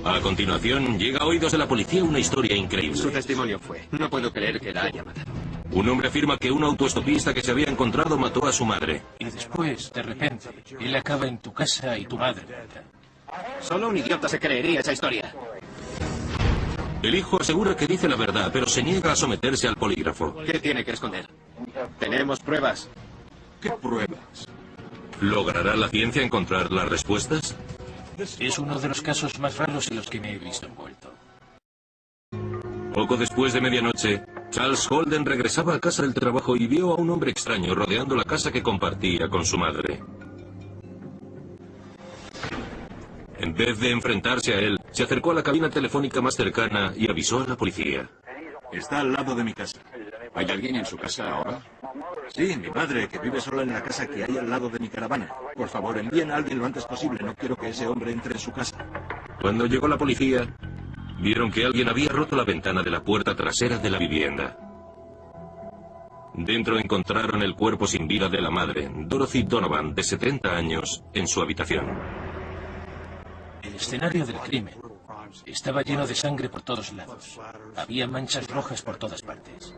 A continuación, llega a oídos de la policía una historia increíble. Su testimonio fue: no puedo creer que la haya matado. Un hombre afirma que un autoestopista que se había encontrado mató a su madre. Y después, de repente, él acaba en tu casa y tu madre muerta. Solo un idiota se creería esa historia. El hijo asegura que dice la verdad, pero se niega a someterse al polígrafo. ¿Qué tiene que esconder? Tenemos pruebas. ¿Qué pruebas? ¿Logrará la ciencia encontrar las respuestas? Es uno de los casos más raros en los que me he visto envuelto. Poco después de medianoche, Charles Holden regresaba a casa del trabajo y vio a un hombre extraño rodeando la casa que compartía con su madre. En vez de enfrentarse a él, se acercó a la cabina telefónica más cercana y avisó a la policía. Está al lado de mi casa. ¿Hay alguien en su casa ahora? Sí, mi madre, que vive sola en la casa que hay al lado de mi caravana. Por favor, envíen a alguien lo antes posible. No quiero que ese hombre entre en su casa. Cuando llegó la policía, vieron que alguien había roto la ventana de la puerta trasera de la vivienda. Dentro encontraron el cuerpo sin vida de la madre, Dorothy Donovan, de 70 años, en su habitación. El escenario del crimen estaba lleno de sangre por todos lados. Había manchas rojas por todas partes.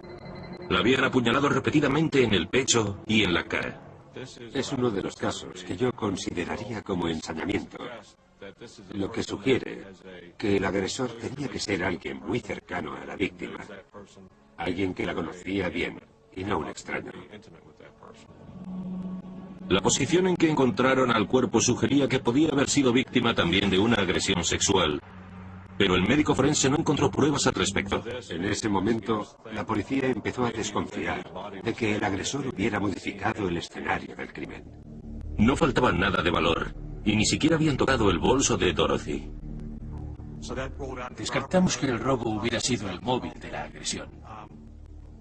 La habían apuñalado repetidamente en el pecho y en la cara. Es uno de los casos que yo consideraría como ensañamiento, lo que sugiere que el agresor tenía que ser alguien muy cercano a la víctima, alguien que la conocía bien y no un extraño. La posición en que encontraron al cuerpo sugería que podía haber sido víctima también de una agresión sexual, pero el médico forense no encontró pruebas al respecto. En ese momento, la policía empezó a desconfiar de que el agresor hubiera modificado el escenario del crimen. No faltaba nada de valor, y ni siquiera habían tocado el bolso de Dorothy. Descartamos que el robo hubiera sido el móvil de la agresión.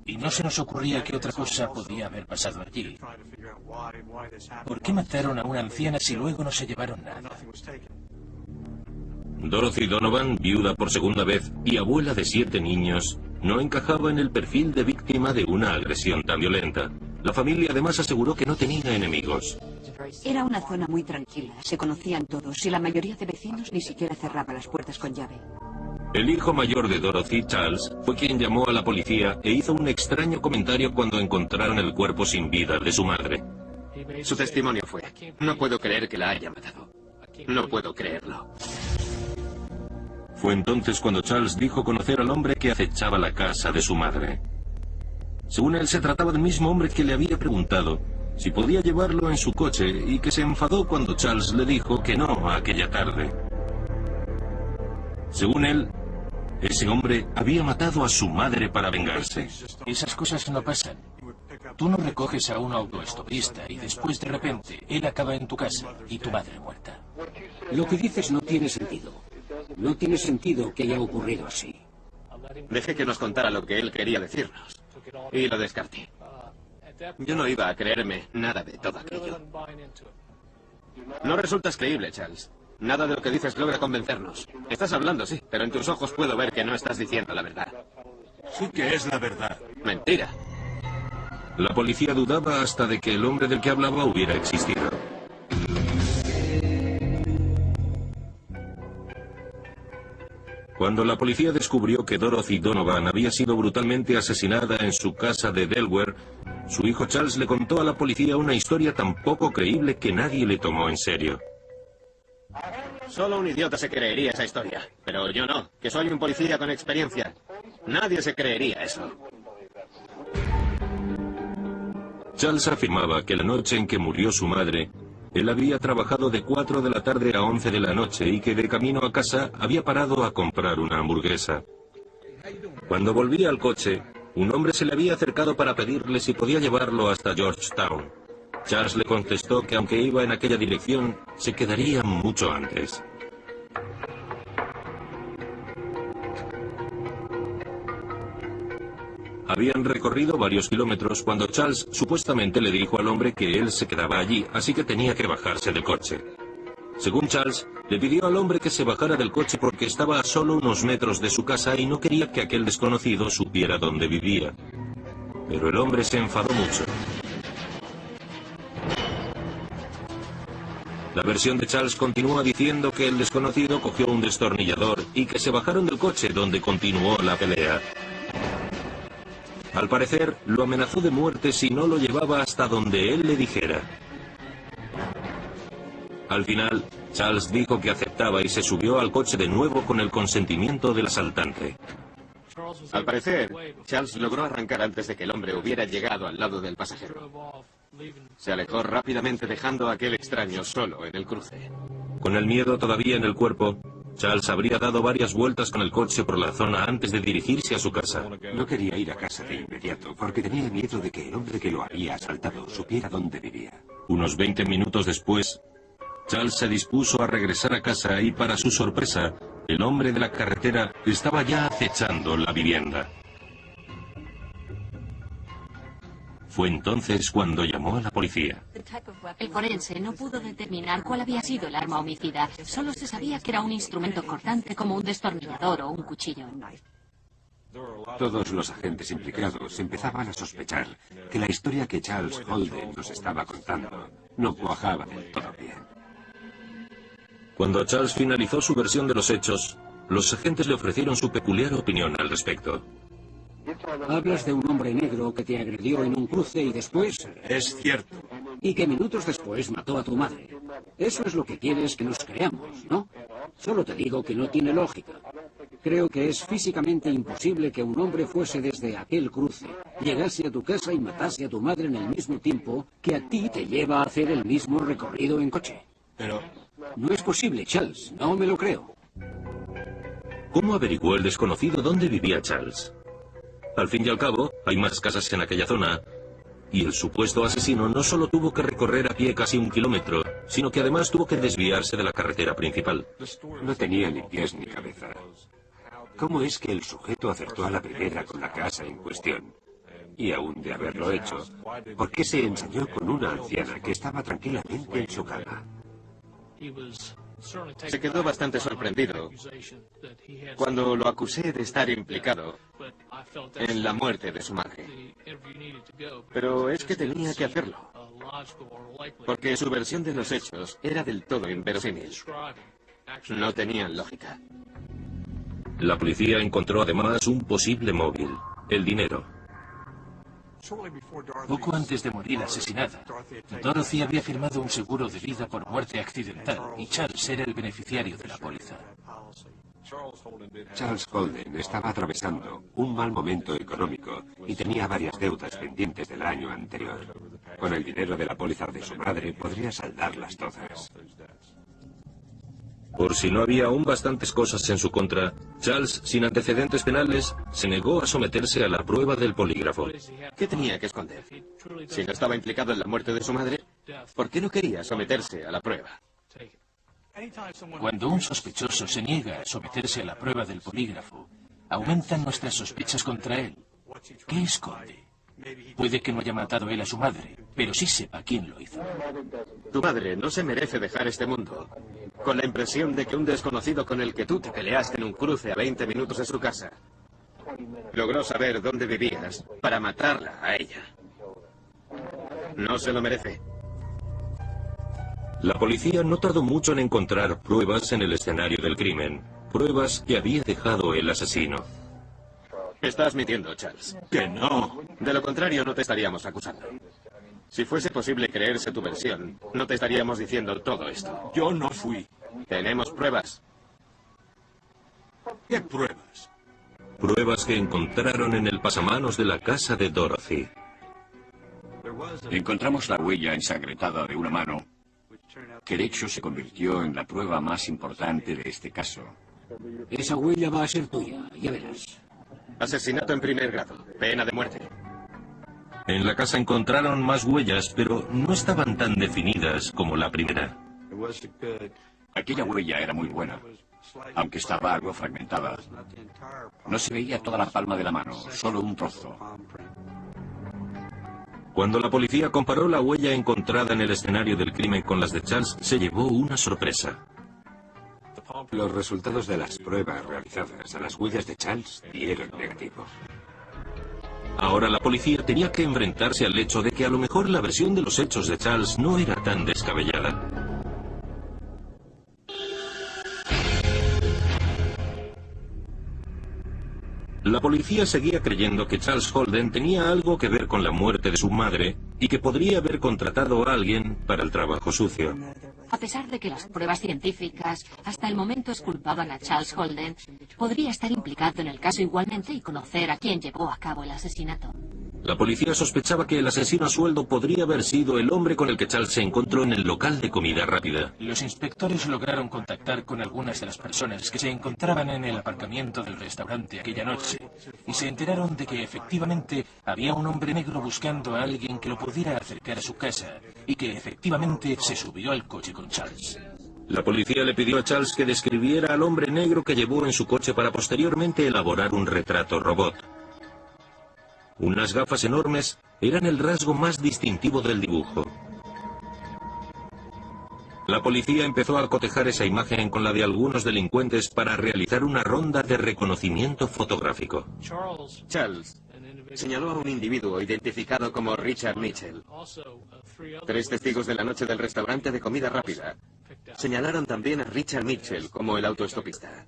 Y no se nos ocurría que otra cosa podía haber pasado allí. ¿Por qué mataron a una anciana si luego no se llevaron nada? Dorothy Donovan, viuda por segunda vez y abuela de 7 niños, no encajaba en el perfil de víctima de una agresión tan violenta. La familia además aseguró que no tenía enemigos. Era una zona muy tranquila, se conocían todos y la mayoría de vecinos ni siquiera cerraba las puertas con llave. El hijo mayor de Dorothy, Charles, fue quien llamó a la policía e hizo un extraño comentario cuando encontraron el cuerpo sin vida de su madre. Su testimonio fue: no puedo creer que la haya matado. No puedo creerlo. Fue entonces cuando Charles dijo conocer al hombre que acechaba la casa de su madre. Según él, se trataba del mismo hombre que le había preguntado si podía llevarlo en su coche y que se enfadó cuando Charles le dijo que no aquella tarde. Según él, ese hombre había matado a su madre para vengarse. Esas cosas no pasan. Tú no recoges a un autoestopista y después de repente él acaba en tu casa y tu madre muerta. Lo que dices no tiene sentido. No tiene sentido que haya ocurrido así. Dejé que nos contara lo que él quería decirnos y lo descarté. Yo no iba a creerme nada de todo aquello. No resultas creíble, Charles. Nada de lo que dices logra convencernos. Estás hablando, sí, pero en tus ojos puedo ver que no estás diciendo la verdad. Sí que es la verdad. Mentira. La policía dudaba hasta de que el hombre del que hablaba hubiera existido. Cuando la policía descubrió que Dorothy Donovan había sido brutalmente asesinada en su casa de Delaware, su hijo Charles le contó a la policía una historia tan poco creíble que nadie le tomó en serio. Solo un idiota se creería esa historia, pero yo no, que soy un policía con experiencia. Nadie se creería eso. Charles afirmaba que la noche en que murió su madre, él había trabajado de 4 de la tarde a 11 de la noche y que de camino a casa había parado a comprar una hamburguesa. Cuando volvía al coche, un hombre se le había acercado para pedirle si podía llevarlo hasta Georgetown. Charles le contestó que aunque iba en aquella dirección, se quedaría mucho antes. Habían recorrido varios kilómetros cuando Charles supuestamente le dijo al hombre que él se quedaba allí, así que tenía que bajarse del coche. Según Charles, le pidió al hombre que se bajara del coche porque estaba a solo unos metros de su casa y no quería que aquel desconocido supiera dónde vivía. Pero el hombre se enfadó mucho. La versión de Charles continúa diciendo que el desconocido cogió un destornillador y que se bajaron del coche donde continuó la pelea. Al parecer, lo amenazó de muerte si no lo llevaba hasta donde él le dijera. Al final, Charles dijo que aceptaba y se subió al coche de nuevo con el consentimiento del asaltante. Al parecer, Charles logró arrancar antes de que el hombre hubiera llegado al lado del pasajero. Se alejó rápidamente dejando a aquel extraño solo en el cruce. Con el miedo todavía en el cuerpo, Charles habría dado varias vueltas con el coche por la zona antes de dirigirse a su casa. No quería ir a casa de inmediato porque tenía miedo de que el hombre que lo había asaltado supiera dónde vivía. Unos 20 minutos después, Charles se dispuso a regresar a casa y, para su sorpresa, el hombre de la carretera estaba ya acechando la vivienda. Fue entonces cuando llamó a la policía. El forense no pudo determinar cuál había sido el arma homicida. Solo se sabía que era un instrumento cortante como un destornillador o un cuchillo. Todos los agentes implicados empezaban a sospechar que la historia que Charles Holden nos estaba contando no cuajaba del todo bien. Cuando Charles finalizó su versión de los hechos, los agentes le ofrecieron su peculiar opinión al respecto. Hablas de un hombre negro que te agredió en un cruce y después... Es cierto. Y que minutos después mató a tu madre. Eso es lo que quieres que nos creamos, ¿no? Solo te digo que no tiene lógica. Creo que es físicamente imposible que un hombre fuese desde aquel cruce, llegase a tu casa y matase a tu madre en el mismo tiempo que a ti te lleva a hacer el mismo recorrido en coche. Pero... No es posible, Charles. No me lo creo. ¿Cómo averiguó el desconocido dónde vivía Charles? Al fin y al cabo, hay más casas en aquella zona, y el supuesto asesino no solo tuvo que recorrer a pie casi 1 kilómetro, sino que además tuvo que desviarse de la carretera principal. No tenía ni pies ni cabeza. ¿Cómo es que el sujeto acertó a la primera con la casa en cuestión? Y aún de haberlo hecho, ¿por qué se ensañó con una anciana que estaba tranquilamente en su cama? Se quedó bastante sorprendido cuando lo acusé de estar implicado en la muerte de su madre. Pero es que tenía que hacerlo, porque su versión de los hechos era del todo inverosímil. No tenían lógica. La policía encontró además un posible móvil: el dinero. Poco antes de morir asesinada, Dorothy había firmado un seguro de vida por muerte accidental y Charles era el beneficiario de la póliza. Charles Holden estaba atravesando un mal momento económico y tenía varias deudas pendientes del año anterior. Con el dinero de la póliza de su madre podría saldarlas todas. Por si no había aún bastantes cosas en su contra, Charles, sin antecedentes penales, se negó a someterse a la prueba del polígrafo. ¿Qué tenía que esconder? Si no estaba implicado en la muerte de su madre, ¿por qué no quería someterse a la prueba? Cuando un sospechoso se niega a someterse a la prueba del polígrafo, aumentan nuestras sospechas contra él. ¿Qué esconde? Puede que no haya matado él a su madre, pero sí sepa quién lo hizo. Tu madre no se merece dejar este mundo con la impresión de que un desconocido con el que tú te peleaste en un cruce a 20 minutos de su casa logró saber dónde vivías para matarla a ella. No se lo merece. La policía no tardó mucho en encontrar pruebas en el escenario del crimen, pruebas que había dejado el asesino. Estás mintiendo, Charles. ¡Que no! De lo contrario, no te estaríamos acusando. Si fuese posible creerse tu versión, no te estaríamos diciendo todo esto. Yo no fui. Tenemos pruebas. ¿Qué pruebas? Pruebas que encontraron en el pasamanos de la casa de Dorothy. Encontramos la huella ensangrentada de una mano, que de hecho se convirtió en la prueba más importante de este caso. Esa huella va a ser tuya, ya verás. Asesinato en primer grado, pena de muerte. En la casa encontraron más huellas, pero no estaban tan definidas como la primera. Aquella huella era muy buena, aunque estaba algo fragmentada. No se veía toda la palma de la mano, solo un trozo. Cuando la policía comparó la huella encontrada en el escenario del crimen con las de Charles, se llevó una sorpresa. Los resultados de las pruebas realizadas a las huellas de Charles dieron negativo. Ahora la policía tenía que enfrentarse al hecho de que a lo mejor la versión de los hechos de Charles no era tan descabellada. La policía seguía creyendo que Charles Holden tenía algo que ver con la muerte de su madre y que podría haber contratado a alguien para el trabajo sucio. A pesar de que las pruebas científicas hasta el momento exculpaban a Charles Holden, podría estar implicado en el caso igualmente y conocer a quien llevó a cabo el asesinato. La policía sospechaba que el asesino a sueldo podría haber sido el hombre con el que Charles se encontró en el local de comida rápida. Los inspectores lograron contactar con algunas de las personas que se encontraban en el aparcamiento del restaurante aquella noche y se enteraron de que efectivamente había un hombre negro buscando a alguien que lo pudiera acercar a su casa y que efectivamente se subió al coche con Charles. La policía le pidió a Charles que describiera al hombre negro que llevó en su coche para posteriormente elaborar un retrato robot. Unas gafas enormes eran el rasgo más distintivo del dibujo. La policía empezó a cotejar esa imagen con la de algunos delincuentes para realizar una ronda de reconocimiento fotográfico. Charles señaló a un individuo identificado como Richard Mitchell. 3 testigos de la noche del restaurante de comida rápida señalaron también a Richard Mitchell como el autoestopista.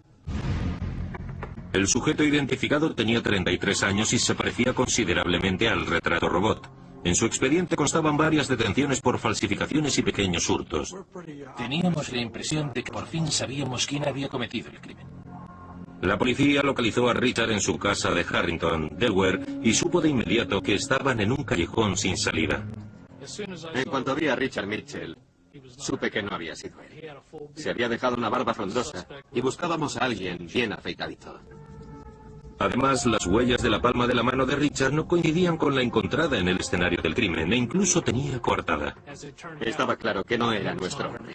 El sujeto identificado tenía 33 años y se parecía considerablemente al retrato robot. En su expediente constaban varias detenciones por falsificaciones y pequeños hurtos. Teníamos la impresión de que por fin sabíamos quién había cometido el crimen. La policía localizó a Richard en su casa de Harrington, Delaware, y supo de inmediato que estaban en un callejón sin salida. En cuanto vi a Richard Mitchell, supe que no había sido él. Se había dejado una barba frondosa y buscábamos a alguien bien afeitadito. Además, las huellas de la palma de la mano de Richard no coincidían con la encontrada en el escenario del crimen, e incluso tenía coartada. Estaba claro que no era nuestro hombre.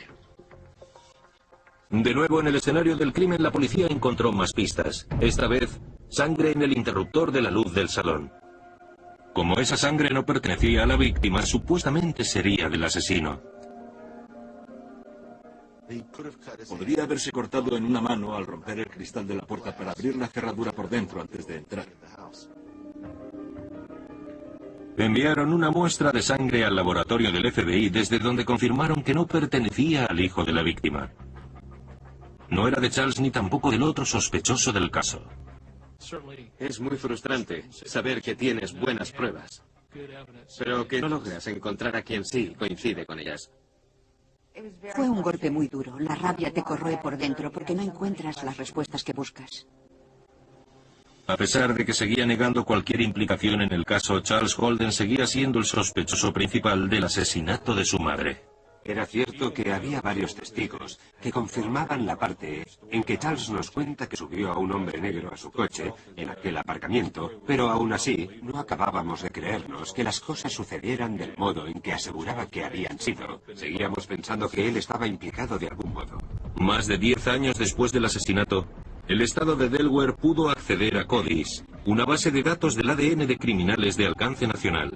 De nuevo en el escenario del crimen, la policía encontró más pistas. Esta vez, sangre en el interruptor de la luz del salón. Como esa sangre no pertenecía a la víctima, supuestamente sería del asesino. Podría haberse cortado en una mano al romper el cristal de la puerta para abrir la cerradura por dentro antes de entrar. Enviaron una muestra de sangre al laboratorio del FBI, desde donde confirmaron que no pertenecía al hijo de la víctima. No era de Charles ni tampoco del otro sospechoso del caso. Es muy frustrante saber que tienes buenas pruebas, pero que no logras encontrar a quien sí coincide con ellas. Fue un golpe muy duro. La rabia te corroe por dentro porque no encuentras las respuestas que buscas. A pesar de que seguía negando cualquier implicación en el caso, Charles Holden seguía siendo el sospechoso principal del asesinato de su madre. Era cierto que había varios testigos que confirmaban la parte en que Charles nos cuenta que subió a un hombre negro a su coche en aquel aparcamiento, pero aún así no acabábamos de creernos que las cosas sucedieran del modo en que aseguraba que habían sido. Seguíamos pensando que él estaba implicado de algún modo. Más de 10 años después del asesinato, el estado de Delaware pudo acceder a CODIS, una base de datos del ADN de criminales de alcance nacional.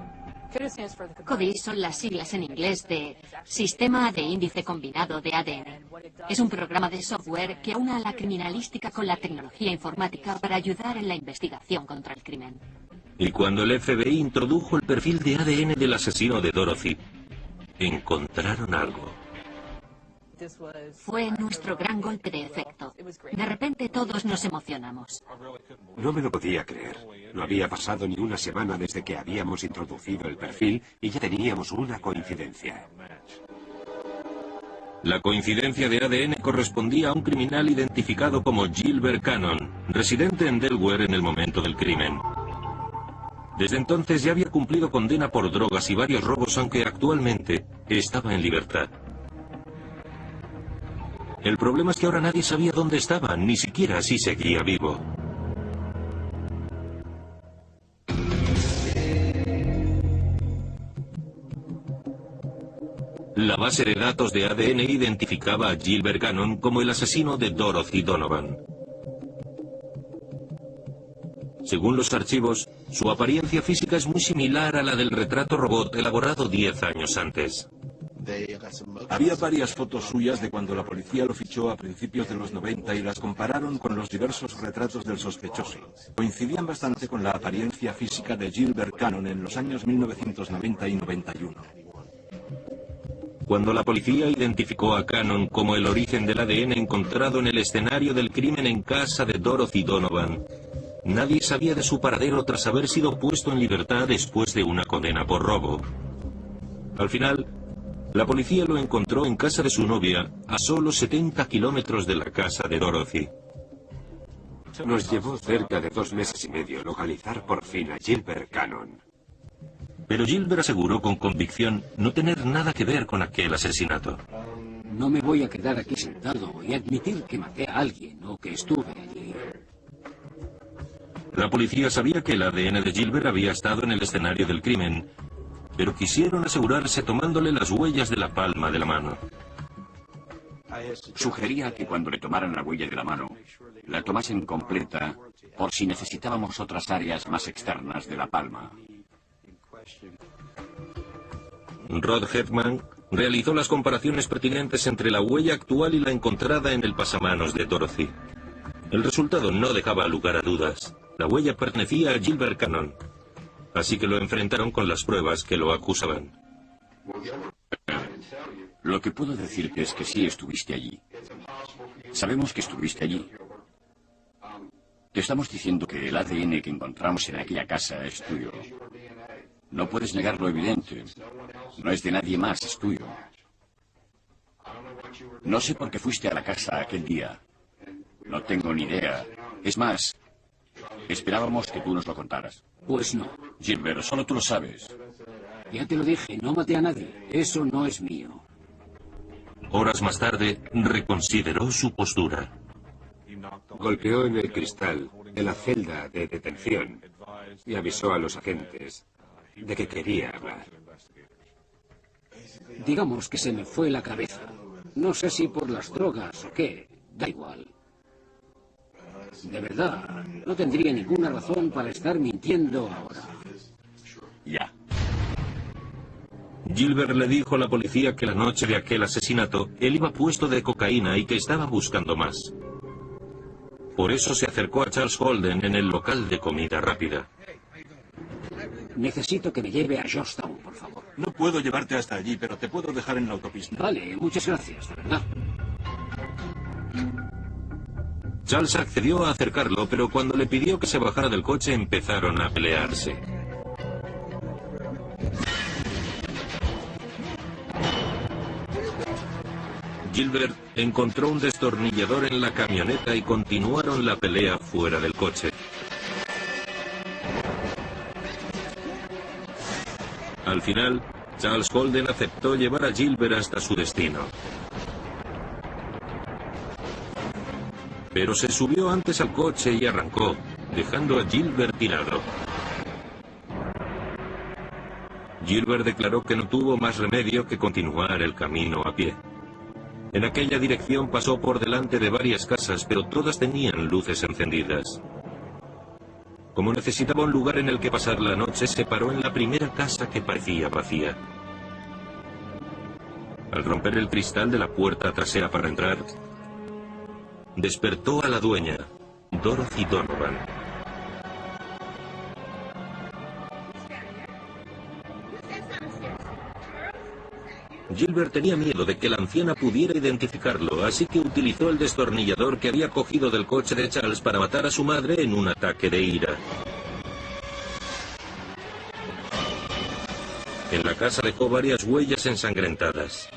CODIS son las siglas en inglés de Sistema de Índice Combinado de ADN. Es un programa de software que aúna la criminalística con la tecnología informática para ayudar en la investigación contra el crimen. Y cuando el FBI introdujo el perfil de ADN del asesino de Dorothy, encontraron algo. Fue nuestro gran golpe de efecto. De repente todos nos emocionamos. No me lo podía creer. No había pasado ni una semana desde que habíamos introducido el perfil y ya teníamos una coincidencia. La coincidencia de ADN correspondía a un criminal identificado como Gilbert Cannon, residente en Delaware en el momento del crimen. Desde entonces ya había cumplido condena por drogas y varios robos, aunque actualmente estaba en libertad. El problema es que ahora nadie sabía dónde estaba, ni siquiera si seguía vivo. La base de datos de ADN identificaba a Gilbert Cannon como el asesino de Dorothy Donovan. Según los archivos, su apariencia física es muy similar a la del retrato robot elaborado 10 años antes. Había varias fotos suyas de cuando la policía lo fichó a principios de los 90 y las compararon con los diversos retratos del sospechoso. Coincidían bastante con la apariencia física de Gilbert Cannon en los años 1990 y 91. Cuando la policía identificó a Cannon como el origen del ADN encontrado en el escenario del crimen en casa de Dorothy Donovan, Nadie sabía de su paradero tras haber sido puesto en libertad después de una condena por robo. Al final, la policía lo encontró en casa de su novia, a solo 70 kilómetros de la casa de Dorothy. Nos llevó cerca de 2 meses y medio localizar por fin a Gilbert Cannon. Pero Gilbert aseguró con convicción no tener nada que ver con aquel asesinato. No me voy a quedar aquí sentado y admitir que maté a alguien o que estuve allí. La policía sabía que el ADN de Gilbert había estado en el escenario del crimen, pero quisieron asegurarse tomándole las huellas de la palma de la mano. Sugería que cuando le tomaran la huella de la mano, la tomasen completa por si necesitábamos otras áreas más externas de la palma. Rod Hetman realizó las comparaciones pertinentes entre la huella actual y la encontrada en el pasamanos de Dorothy. El resultado no dejaba lugar a dudas. La huella pertenecía a Gilbert Cannon, así que lo enfrentaron con las pruebas que lo acusaban. Lo que puedo decirte es que sí estuviste allí. Sabemos que estuviste allí. Te estamos diciendo que el ADN que encontramos en aquella casa es tuyo. No puedes negar lo evidente. No es de nadie más, es tuyo. No sé por qué fuiste a la casa aquel día. No tengo ni idea. Es más, esperábamos que tú nos lo contaras. Pues no. Gilbert, solo tú lo sabes. Ya te lo dije, no maté a nadie. Eso no es mío. Horas más tarde, reconsideró su postura. Golpeó en el cristal de la celda de detención y avisó a los agentes de que quería hablar. Digamos que se me fue la cabeza. No sé si por las drogas o qué. Da igual. De verdad, no tendría ninguna razón para estar mintiendo ahora. Ya. Gilbert le dijo a la policía que la noche de aquel asesinato él iba puesto de cocaína y que estaba buscando más. Por eso se acercó a Charles Holden en el local de comida rápida. Necesito que me lleve a Georgetown, por favor. No puedo llevarte hasta allí, pero te puedo dejar en la autopista. Vale, muchas gracias, de verdad. Charles accedió a acercarlo, pero cuando le pidió que se bajara del coche empezaron a pelearse. Gilbert encontró un destornillador en la camioneta y continuaron la pelea fuera del coche. Al final, Charles Holden aceptó llevar a Gilbert hasta su destino. Pero se subió antes al coche y arrancó, dejando a Gilbert tirado. Gilbert declaró que no tuvo más remedio que continuar el camino a pie. En aquella dirección pasó por delante de varias casas, pero todas tenían luces encendidas. Como necesitaba un lugar en el que pasar la noche, se paró en la primera casa que parecía vacía. Al romper el cristal de la puerta trasera para entrar, despertó a la dueña, Dorothy Donovan. Gilbert tenía miedo de que la anciana pudiera identificarlo, así que utilizó el destornillador que había cogido del coche de Charles para matar a su madre en un ataque de ira. En la casa dejó varias huellas ensangrentadas.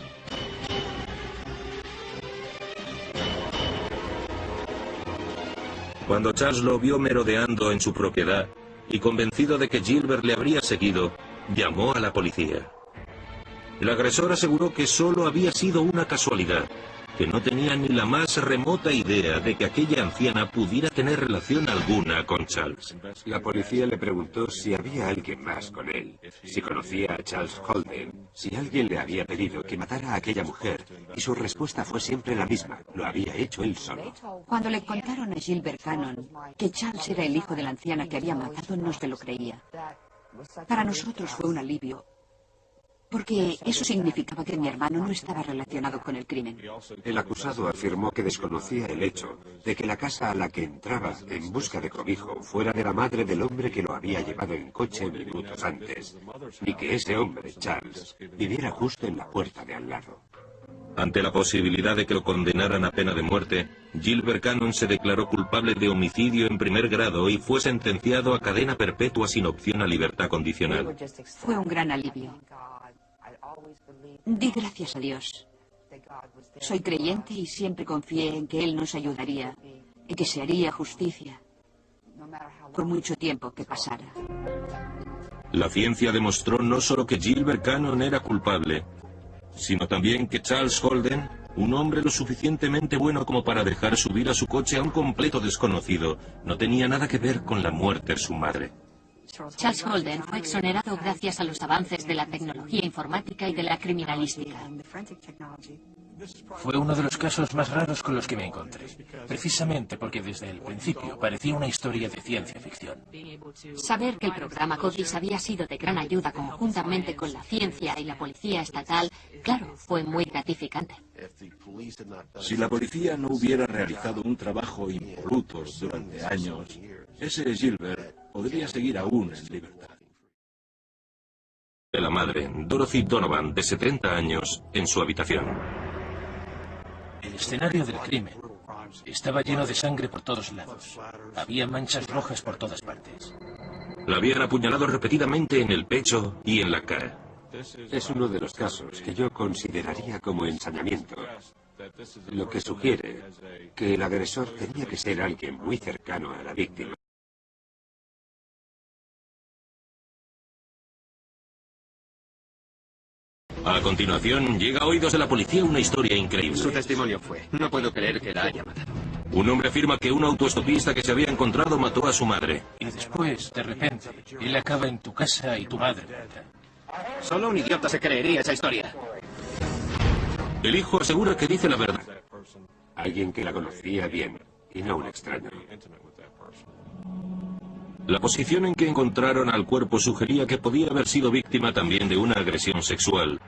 Cuando Charles lo vio merodeando en su propiedad y convencido de que Gilbert le habría seguido, llamó a la policía. El agresor aseguró que solo había sido una casualidad, que no tenía ni la más remota idea de que aquella anciana pudiera tener relación alguna con Charles. La policía le preguntó si había alguien más con él, si conocía a Charles Holden, si alguien le había pedido que matara a aquella mujer, y su respuesta fue siempre la misma: lo había hecho él solo. Cuando le contaron a Gilbert Cannon que Charles era el hijo de la anciana que había matado, no se lo creía. Para nosotros fue un alivio, porque eso significaba que mi hermano no estaba relacionado con el crimen. El acusado afirmó que desconocía el hecho de que la casa a la que entraba en busca de cobijo fuera de la madre del hombre que lo había llevado en coche minutos antes, ni que ese hombre, Charles, viviera justo en la puerta de al lado. Ante la posibilidad de que lo condenaran a pena de muerte, Gilbert Cannon se declaró culpable de homicidio en primer grado y fue sentenciado a cadena perpetua sin opción a libertad condicional. Fue un gran alivio. Di gracias a Dios. Soy creyente y siempre confié en que Él nos ayudaría, en que se haría justicia, por mucho tiempo que pasara. La ciencia demostró no solo que Gilbert Cannon era culpable, sino también que Charles Holden, un hombre lo suficientemente bueno como para dejar subir a su coche a un completo desconocido, no tenía nada que ver con la muerte de su madre. Charles Holden fue exonerado gracias a los avances de la tecnología informática y de la criminalística. Fue uno de los casos más raros con los que me encontré, precisamente porque desde el principio parecía una historia de ciencia ficción. Saber que el programa CODIS había sido de gran ayuda conjuntamente con la ciencia y la policía estatal, claro, fue muy gratificante. Si la policía no hubiera realizado un trabajo impoluto durante años, ese Gilbert podría seguir aún en libertad. De la madre, Dorothy Donovan, de 70 años, en su habitación. El escenario del crimen estaba lleno de sangre por todos lados. Había manchas rojas por todas partes. La habían apuñalado repetidamente en el pecho y en la cara. Es uno de los casos que yo consideraría como ensañamiento, lo que sugiere que el agresor tenía que ser alguien muy cercano a la víctima. A continuación, llega a oídos de la policía una historia increíble. Su testimonio fue: no puedo creer que la haya matado. Un hombre afirma que un autoestopista que se había encontrado mató a su madre. Y después, de repente, él acaba en tu casa y tu madre muerta. Solo un idiota se creería esa historia. El hijo asegura que dice la verdad. Alguien que la conocía bien, y no un extraño. La posición en que encontraron al cuerpo sugería que podía haber sido víctima también de una agresión sexual.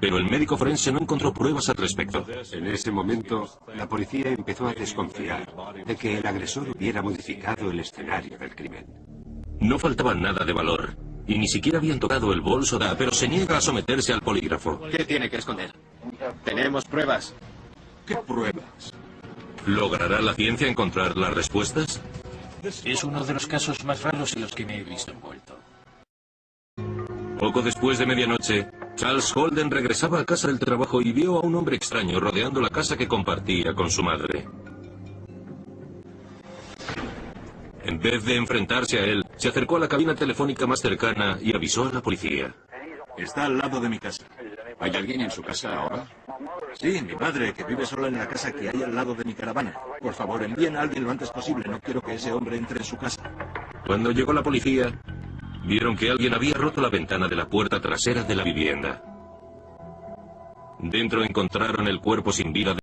Pero el médico forense no encontró pruebas al respecto. En ese momento, la policía empezó a desconfiar de que el agresor hubiera modificado el escenario del crimen. No faltaba nada de valor, y ni siquiera habían tocado el bolso pero se niega a someterse al polígrafo. ¿Qué tiene que esconder? Tenemos pruebas. ¿Qué pruebas? ¿Logrará la ciencia encontrar las respuestas? Es uno de los casos más raros en los que me he visto envuelto. Poco después de medianoche, Charles Holden regresaba a casa del trabajo y vio a un hombre extraño rodeando la casa que compartía con su madre. En vez de enfrentarse a él, se acercó a la cabina telefónica más cercana y avisó a la policía. Está al lado de mi casa. ¿Hay alguien en su casa ahora? Sí, mi madre, que vive sola en la casa que hay al lado de mi caravana. Por favor, envíen a alguien lo antes posible. No quiero que ese hombre entre en su casa. Cuando llegó la policía, vieron que alguien había roto la ventana de la puerta trasera de la vivienda. Dentro encontraron el cuerpo sin vida de